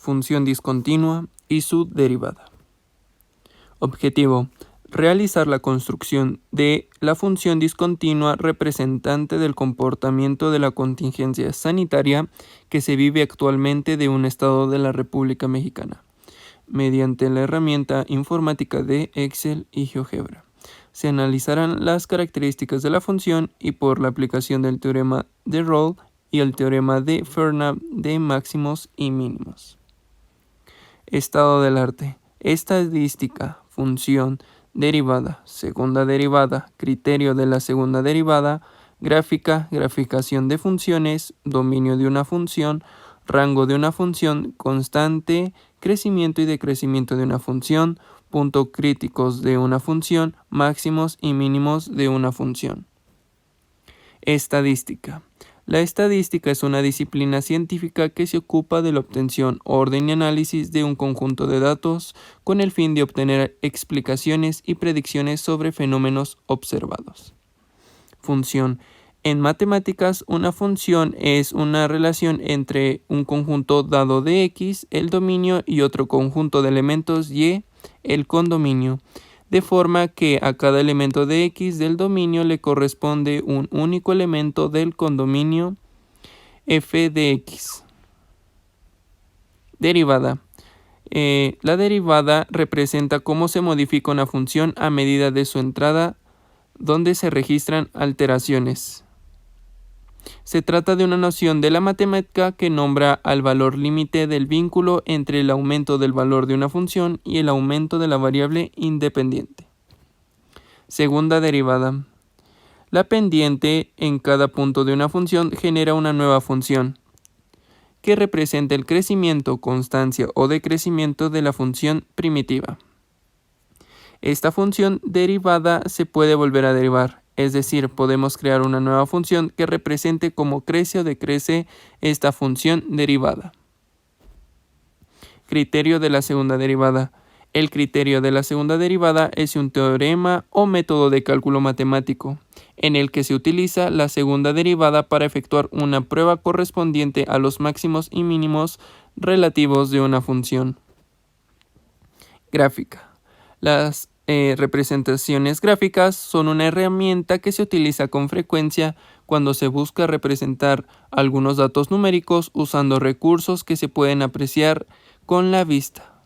función discontinua y su derivada. Objetivo: realizar la construcción de la función discontinua representante del comportamiento de la contingencia sanitaria que se vive actualmente de un estado de la República Mexicana, mediante la herramienta informática de Excel y GeoGebra. Se analizarán las características de la función y por la aplicación del teorema de Rolle y el teorema de Fernab de máximos y mínimos. Estado del arte: estadística, función, derivada, segunda derivada, criterio de la segunda derivada, gráfica, graficación de funciones, dominio de una función, rango de una función, constante, crecimiento y decrecimiento de una función, puntos críticos de una función, máximos y mínimos de una función. Estadística. La estadística es una disciplina científica que se ocupa de la obtención, orden y análisis de un conjunto de datos con el fin de obtener explicaciones y predicciones sobre fenómenos observados. Función. En matemáticas, una función es una relación entre un conjunto dado de X, el dominio, y otro conjunto de elementos Y, el condominio, de forma que a cada elemento de X del dominio le corresponde un único elemento del condominio f de X. Derivada. La derivada representa cómo se modifica una función a medida de su entrada, donde se registran alteraciones. Se trata de una noción de la matemática que nombra al valor límite del vínculo entre el aumento del valor de una función y el aumento de la variable independiente. Segunda derivada. La pendiente en cada punto de una función genera una nueva función, que representa el crecimiento, constancia o decrecimiento de la función primitiva. Esta función derivada se puede volver a derivar. Es decir, podemos crear una nueva función que represente cómo crece o decrece esta función derivada. Criterio de la segunda derivada. El criterio de la segunda derivada es un teorema o método de cálculo matemático, en el que se utiliza la segunda derivada para efectuar una prueba correspondiente a los máximos y mínimos relativos de una función. Gráfica. Las representaciones gráficas son una herramienta que se utiliza con frecuencia cuando se busca representar algunos datos numéricos usando recursos que se pueden apreciar con la vista.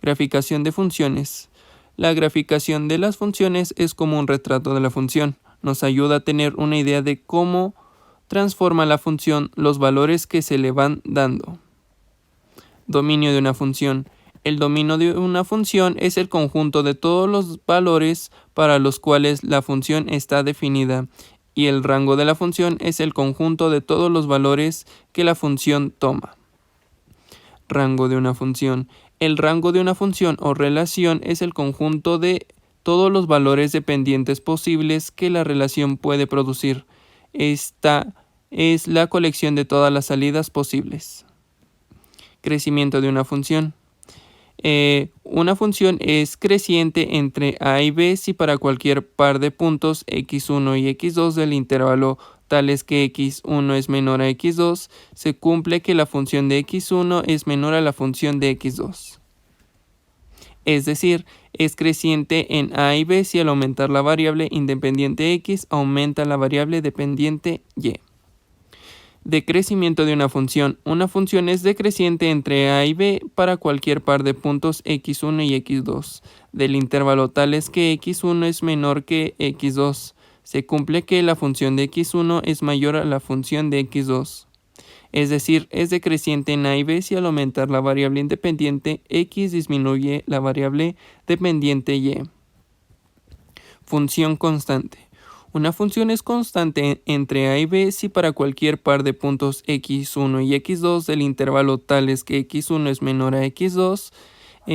Graficación de funciones. La graficación de las funciones es como un retrato de la función. Nos ayuda a tener una idea de cómo transforma la función los valores que se le van dando. Dominio de una función. El dominio de una función es el conjunto de todos los valores para los cuales la función está definida, y el rango de la función es el conjunto de todos los valores que la función toma. Rango de una función. El rango de una función o relación es el conjunto de todos los valores dependientes posibles que la relación puede producir. Esta es la colección de todas las salidas posibles. Crecimiento de una función. Una función es creciente entre a y b si para cualquier par de puntos x1 y x2 del intervalo tales que x1 es menor a x2, se cumple que la función de x1 es menor a la función de x2. Es decir, es creciente en a y b si al aumentar la variable independiente x aumenta la variable dependiente y. Decrecimiento de una función. Una función es decreciente entre a y b para cualquier par de puntos x1 y x2 del intervalo tales que x1 es menor que x2. Se cumple que la función de x1 es mayor a la función de x2. Es decir, es decreciente en a y b si al aumentar la variable independiente x disminuye la variable dependiente y. Función constante. Una función es constante entre a y b si para cualquier par de puntos x1 y x2 del intervalo tales que x1 es menor a x2,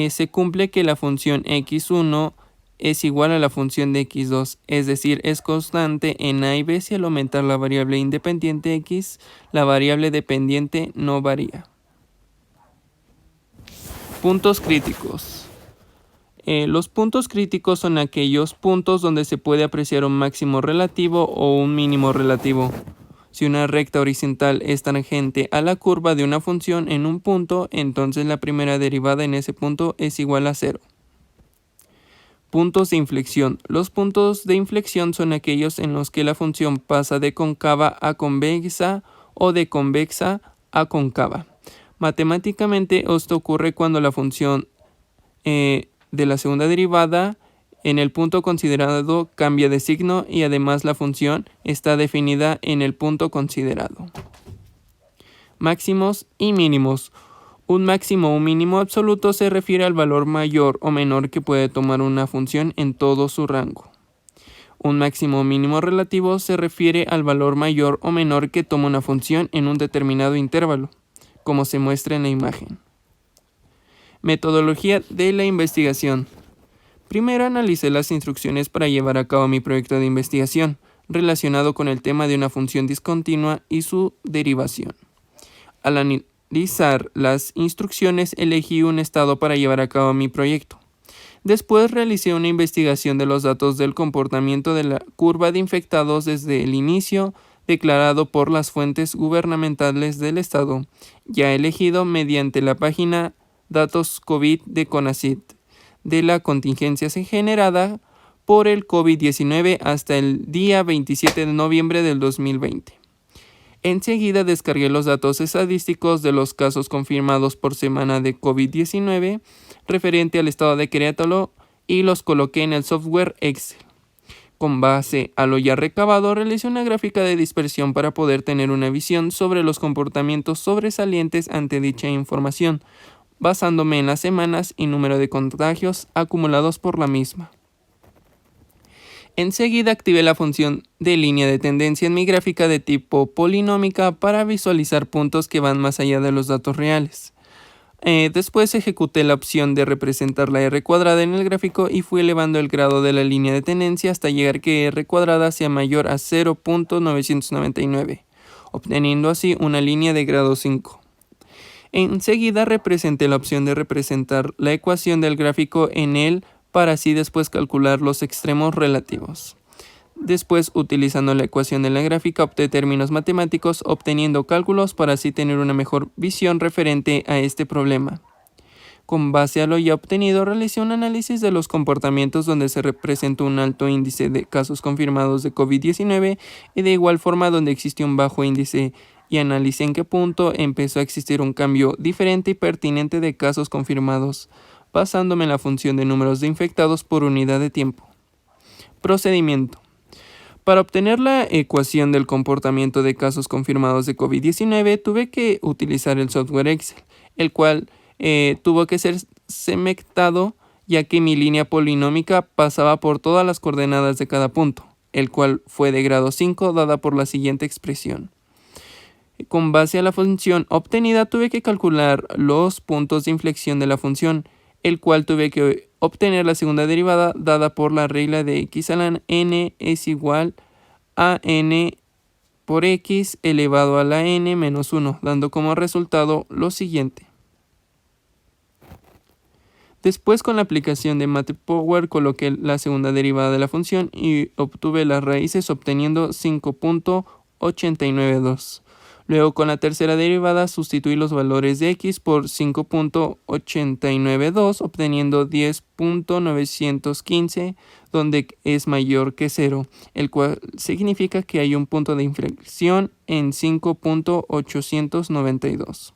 se cumple que la función x1 es igual a la función de x2, es decir, es constante en a y b si al aumentar la variable independiente x, la variable dependiente no varía. Puntos críticos. Los puntos críticos son aquellos puntos donde se puede apreciar un máximo relativo o un mínimo relativo. Si una recta horizontal es tangente a la curva de una función en un punto, entonces la primera derivada en ese punto es igual a 0. Puntos de inflexión. Los puntos de inflexión son aquellos en los que la función pasa de cóncava a convexa o de convexa a cóncava. Matemáticamente, esto ocurre cuando la función de la segunda derivada en el punto considerado cambia de signo y además la función está definida en el punto considerado. Máximos y mínimos. Un máximo o mínimo absoluto se refiere al valor mayor o menor que puede tomar una función en todo su rango. Un máximo o mínimo relativo se refiere al valor mayor o menor que toma una función en un determinado intervalo, como se muestra en la imagen. Metodología de la investigación. Primero analicé las instrucciones para llevar a cabo mi proyecto de investigación, relacionado con el tema de una función discontinua y su derivación. Al analizar las instrucciones, elegí un estado para llevar a cabo mi proyecto. Después realicé una investigación de los datos del comportamiento de la curva de infectados desde el inicio, declarado por las fuentes gubernamentales del estado, ya elegido mediante la página Datos COVID de CONACYT, de la contingencia generada por el COVID-19 hasta el día 27 de noviembre del 2020. Enseguida descargué los datos estadísticos de los casos confirmados por semana de COVID-19 referente al estado de Querétaro y los coloqué en el software Excel. Con base a lo ya recabado, realicé una gráfica de dispersión para poder tener una visión sobre los comportamientos sobresalientes ante dicha información, basándome en las semanas y número de contagios acumulados por la misma. Enseguida activé la función de línea de tendencia en mi gráfica de tipo polinómica para visualizar puntos que van más allá de los datos reales. Después ejecuté la opción de representar la R cuadrada en el gráfico y fui elevando el grado de la línea de tendencia hasta llegar que R cuadrada sea mayor a 0.999, obteniendo así una línea de grado 5. Enseguida representé la opción de representar la ecuación del gráfico en él para así después calcular los extremos relativos. Después, utilizando la ecuación de la gráfica, opté términos matemáticos, obteniendo cálculos para así tener una mejor visión referente a este problema. Con base a lo ya obtenido, realicé un análisis de los comportamientos donde se representó un alto índice de casos confirmados de COVID-19 y de igual forma donde existió un bajo índice, y analicé en qué punto empezó a existir un cambio diferente y pertinente de casos confirmados, basándome en la función de números de infectados por unidad de tiempo. Procedimiento. Para obtener la ecuación del comportamiento de casos confirmados de COVID-19, tuve que utilizar el software Excel, el cual tuvo que ser semectado, ya que mi línea polinómica pasaba por todas las coordenadas de cada punto, el cual fue de grado 5 dada por la siguiente expresión. Con base a la función obtenida tuve que calcular los puntos de inflexión de la función, el cual tuve que obtener la segunda derivada dada por la regla de x a la n es igual a n por x elevado a la n menos 1, dando como resultado lo siguiente. Después, con la aplicación de MathPower, coloqué la segunda derivada de la función y obtuve las raíces obteniendo 5.892. Luego, con la tercera derivada, sustituí los valores de x por 5.892, obteniendo 10.915, donde es mayor que 0, el cual significa que hay un punto de inflexión en 5.892.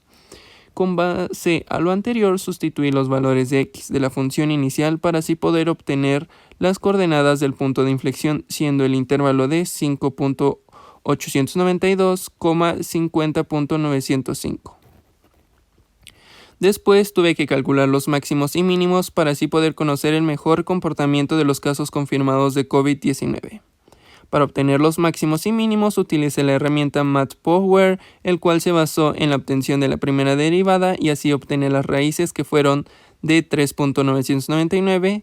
Con base a lo anterior, sustituí los valores de x de la función inicial para así poder obtener las coordenadas del punto de inflexión, siendo el intervalo de 5.892,50.905. Después tuve que calcular los máximos y mínimos para así poder conocer el mejor comportamiento de los casos confirmados de COVID-19. Para obtener los máximos y mínimos utilicé la herramienta MathPower, el cual se basó en la obtención de la primera derivada y así obtener las raíces que fueron de 3.999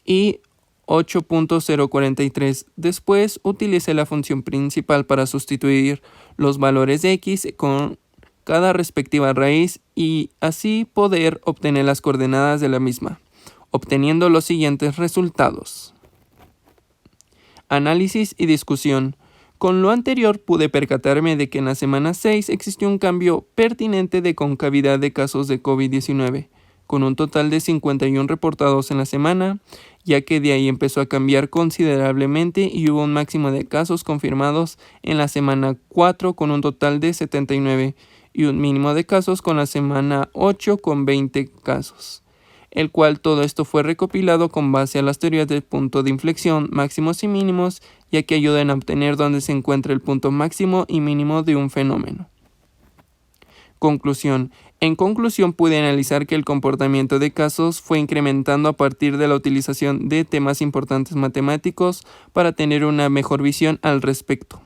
y 8.043. Después utilicé la función principal para sustituir los valores de x con cada respectiva raíz y así poder obtener las coordenadas de la misma, obteniendo los siguientes resultados. Análisis y discusión. Con lo anterior pude percatarme de que en la semana 6 existió un cambio pertinente de concavidad de casos de COVID-19, con un total de 51 reportados en la semana, ya que de ahí empezó a cambiar considerablemente y hubo un máximo de casos confirmados en la semana 4 con un total de 79 y un mínimo de casos con la semana 8 con 20 casos, el cual todo esto fue recopilado con base a las teorías del punto de inflexión, máximos y mínimos, ya que ayudan a obtener dónde se encuentra el punto máximo y mínimo de un fenómeno. Conclusión. En conclusión, pude analizar que el comportamiento de casos fue incrementando a partir de la utilización de temas importantes matemáticos para tener una mejor visión al respecto.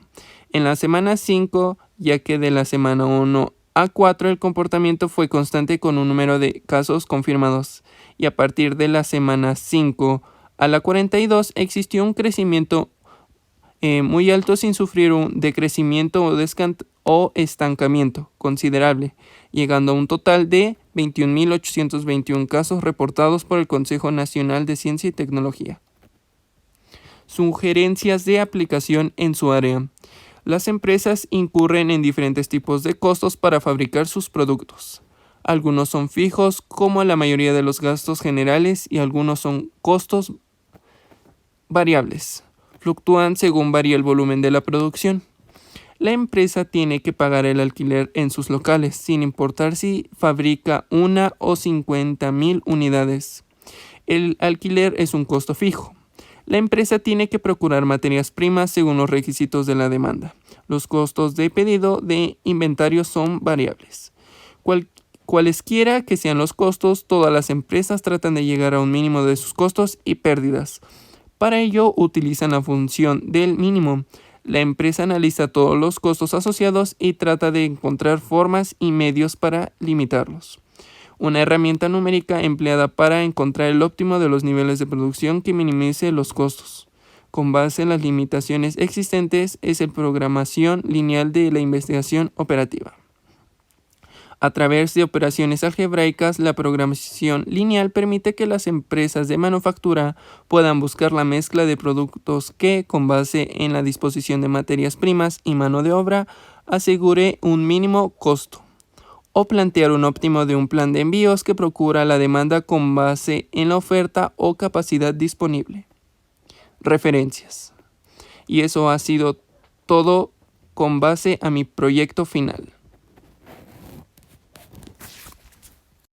En la semana 5, ya que de la semana 1 a 4 el comportamiento fue constante con un número de casos confirmados, y a partir de la semana 5 a la 42 existió un crecimiento muy alto sin sufrir un decrecimiento o estancamiento considerable, llegando a un total de 21.821 casos reportados por el Consejo Nacional de Ciencia y Tecnología. Sugerencias de aplicación en su área. Las empresas incurren en diferentes tipos de costos para fabricar sus productos. Algunos son fijos, como la mayoría de los gastos generales, y algunos son costos variables. Fluctúan según varía el volumen de la producción. La empresa tiene que pagar el alquiler en sus locales, sin importar si fabrica 1 o 50,000 unidades. El alquiler es un costo fijo. La empresa tiene que procurar materias primas según los requisitos de la demanda. Los costos de pedido de inventario son variables. Cualesquiera que sean los costos, todas las empresas tratan de llegar a un mínimo de sus costos y pérdidas. Para ello utilizan la función del mínimo. La empresa analiza todos los costos asociados y trata de encontrar formas y medios para limitarlos. Una herramienta numérica empleada para encontrar el óptimo de los niveles de producción que minimice los costos. Con base en las limitaciones existentes es la programación lineal de la investigación operativa. A través de operaciones algebraicas, la programación lineal permite que las empresas de manufactura puedan buscar la mezcla de productos que, con base en la disposición de materias primas y mano de obra, asegure un mínimo costo, o plantear un óptimo de un plan de envíos que procura la demanda con base en la oferta o capacidad disponible. Referencias. Y eso ha sido todo con base a mi proyecto final.